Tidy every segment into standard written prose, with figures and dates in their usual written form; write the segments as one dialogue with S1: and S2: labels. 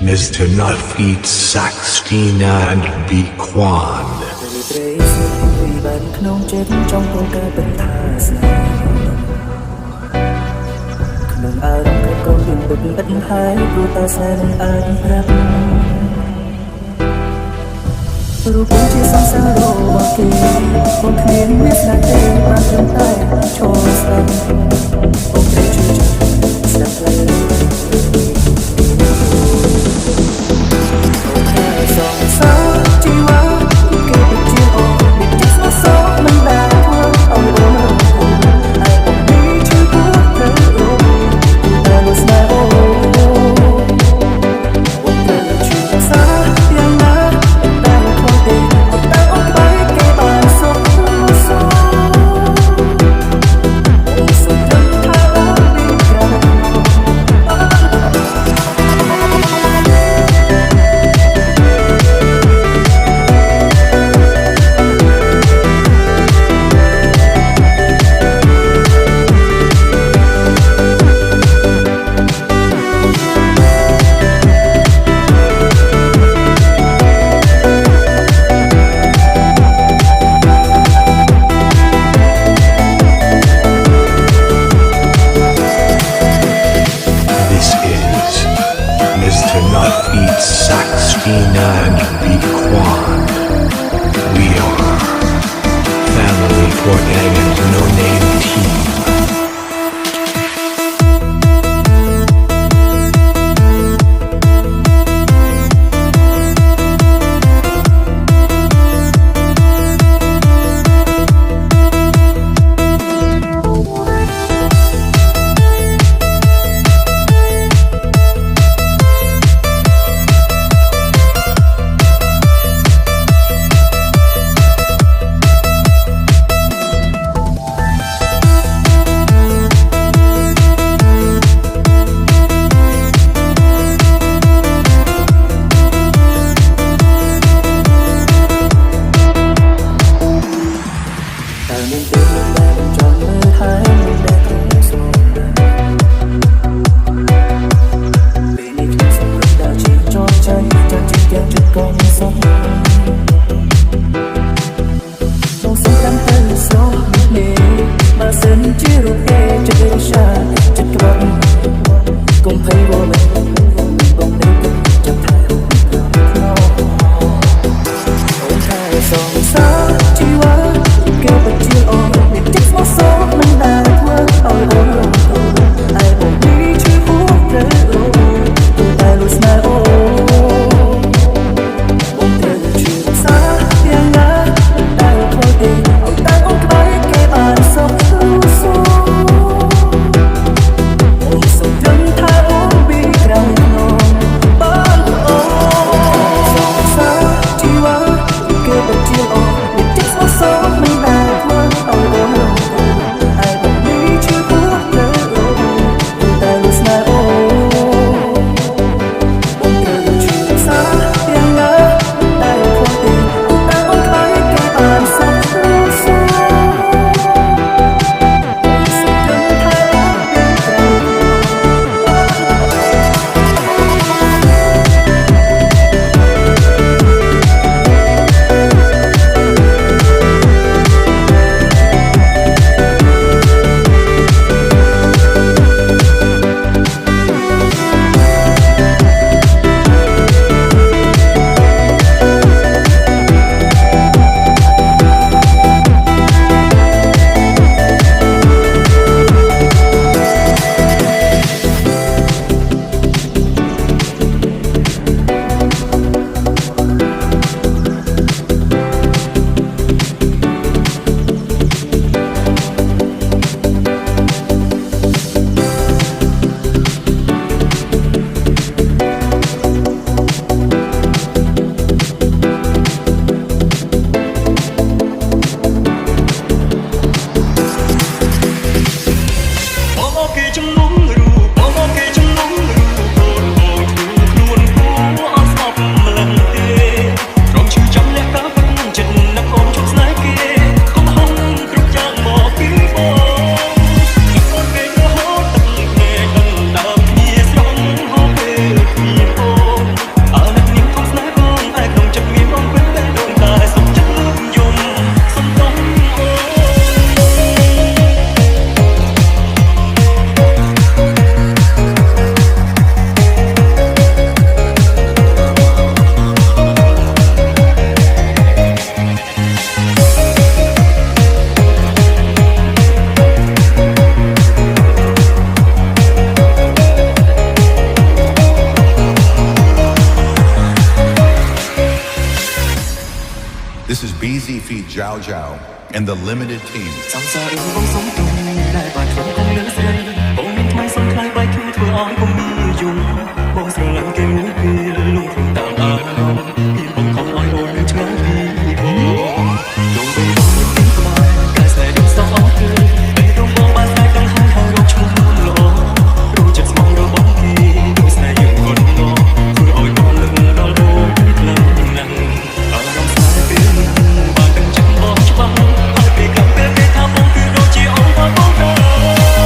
S1: Mr. Nutfeet, Saxtina, and Bequan.
S2: ក្នុងចិត្តចង់គង់ការបន្ថាស្នេហ៍ក្នុងអារម្មណ៍គ្រប់គ្រងពីបិទហើយព្រោះតើស្នេហ៍នឹងអាចប្រាប់រូបជាសង្សាររបស់គេពួកគ្មានមានស្នេហ៍ទេបានត្រឹមតែឈរស្ដាប់អូនត្រូវជឿចិត្តស្ដាប់លើសងសារជីវ៉ាគេពិតជាអូនមានចិត្តស្មោះសរមិនដែលធ្វើឲ្យអូនរំភើបហើយអូននេះជួយពួកត្រូវអូនតែលោកស្នេហ៍អូនត្រូវជឿសារយ៉ាងណាតែខុសទេតែអូនបែកគេបានសុខសុខអូនសុខថាអូនមានក្រៅ
S1: This is Mr. Nutfeet, Saxtina, and Bequan. We are Family Fortnite and No Name Team.
S3: This is BZ feat Jiao Jiao and the Limited Team.
S2: ចាំសាអ៊ីបងសុំទុំដែលបាត់ខ្លួនគង់លើស្រីបងមានថ្លៃសំថ្លៃបែកគឺធ្វើឲ្យបងមានយំបងស្រឡាញ់គេមួយពេលលងខ្លួនតាមអារម្មណ៍មានបងខំឲ្យអូននឹងឆ្ងាយពីបងដងពេលបងមានក្បែរកែស្នេហ៍ដូចសោះអស់គឺពេលដងបងបានតែកន្លែងហើយរកឈ្មោះល្អรู้จักស្មងរបស់គេដូចស្នេហ៍យើងคนងធ្វើឲ្យបងលឹងដល់អូនខ្លាំងណាស់អារម្មណ៍ស្នេហ៍ពេលបានទាំងចិត្តបងច្បាស់ហើយពេលខ្លះពេលថាបងគឺដូចជាអូនបង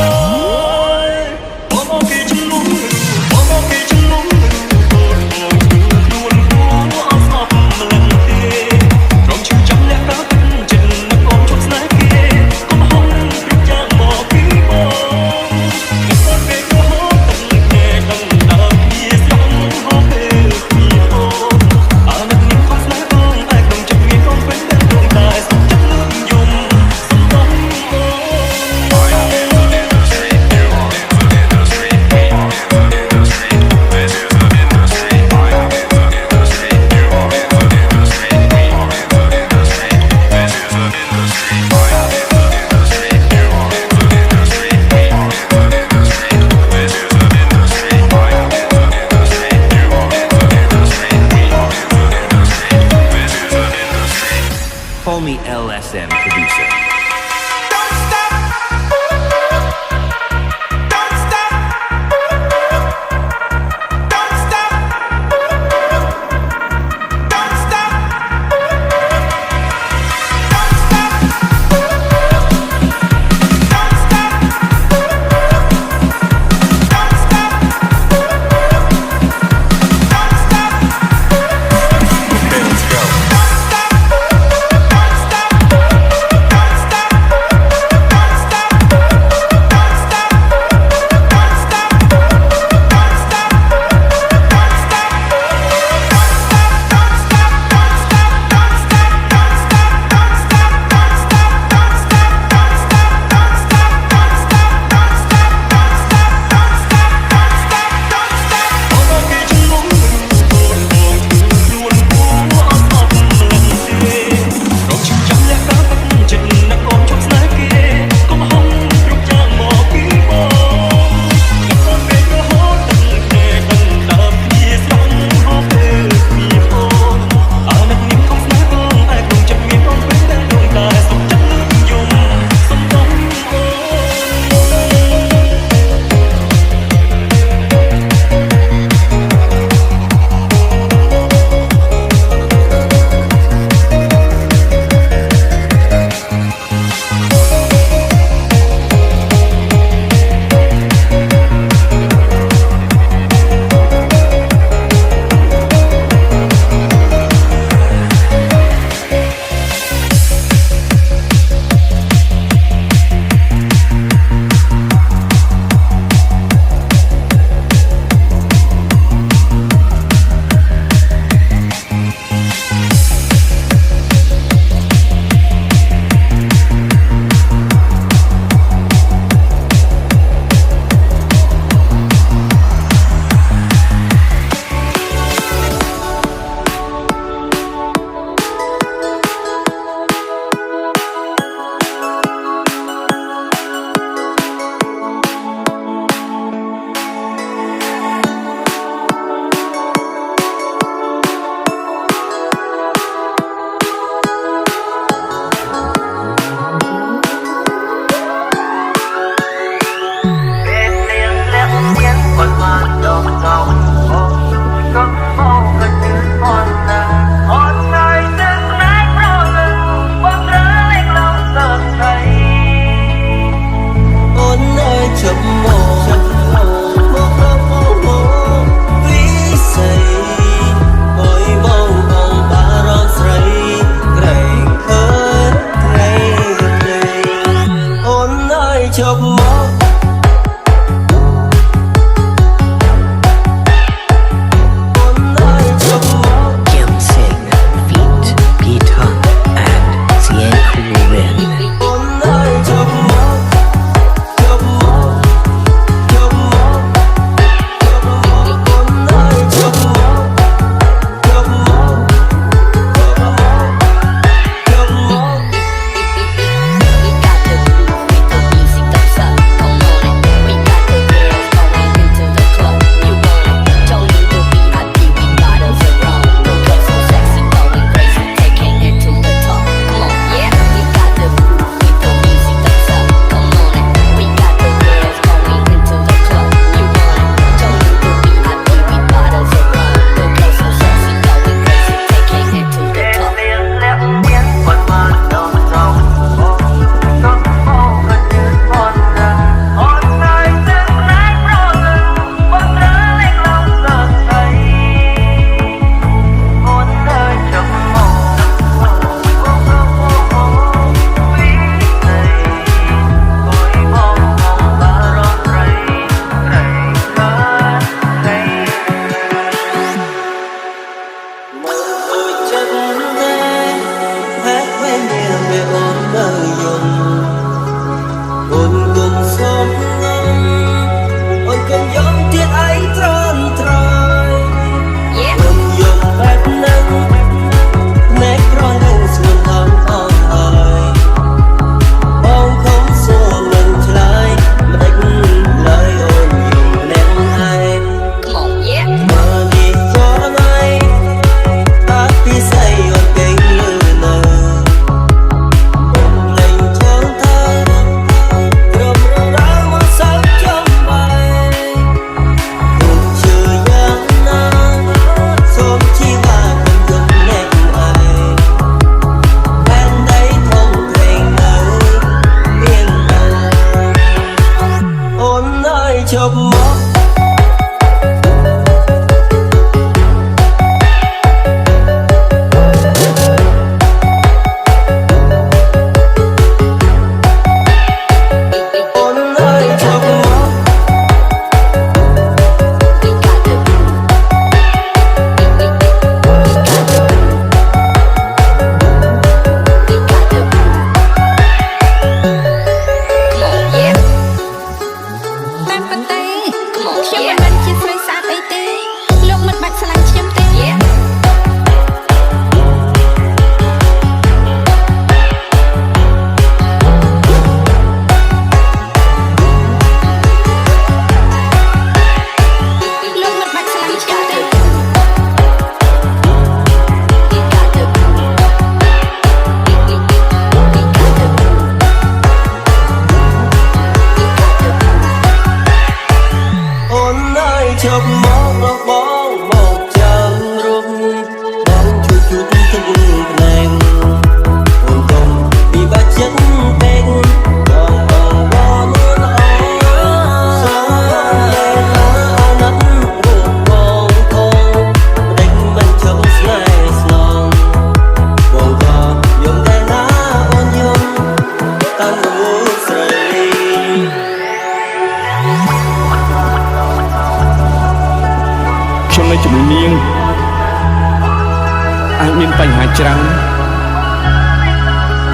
S4: មានបញ្ហាច្រើន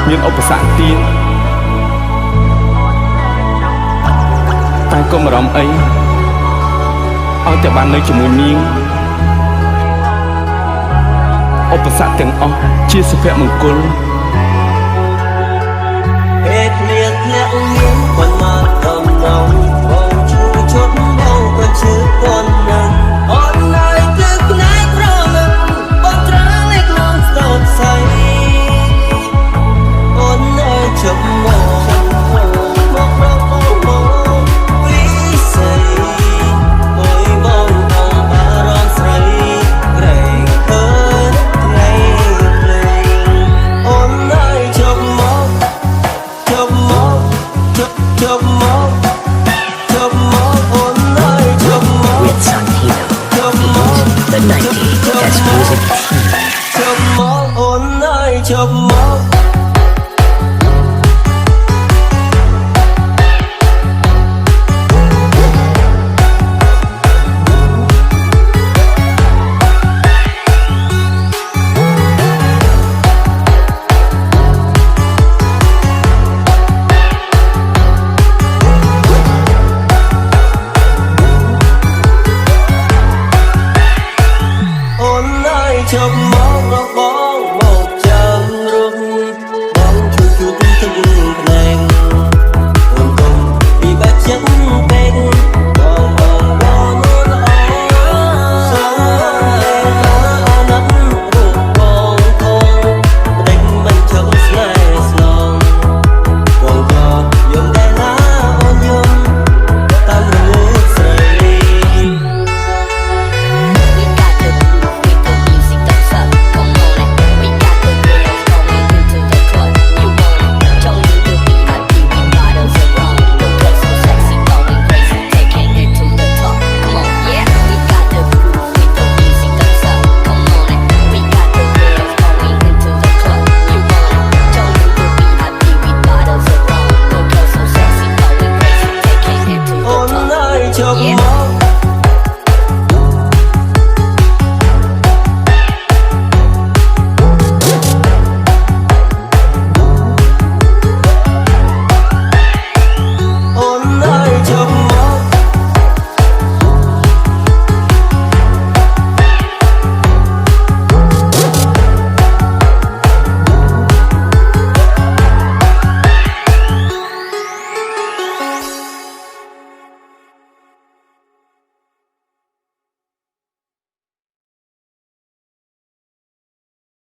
S4: មានឧបសគ្គទៀតតែកុំបារម្ភអីឲ្យតែបាននៅជាមួយនាងឧបសគ្គទាំងអស់ជាសុភមង្គល
S2: ពេលគ្មានអ្នកមានប៉ុន្មានដំណងបងជួយជត់បងក៏ជឿប៉ុណ្ណឹងអូននៅទឹកណែក្រលឹមបងត្រាំងឯក្នុងស្ទប់ស្អីអូននៅជប់មកវិស័យអើយបងបារម្ភស្រីក្រែងឃើញថ្ងៃភ្លេងអូននៅជប់មកជប់មកជប់មកអូននៅជប់មក
S5: with Santino.
S2: ជប់មក
S5: The 90 Best Music Team.
S2: ជប់មកអូននៅជប់មក អូននៅជប់មក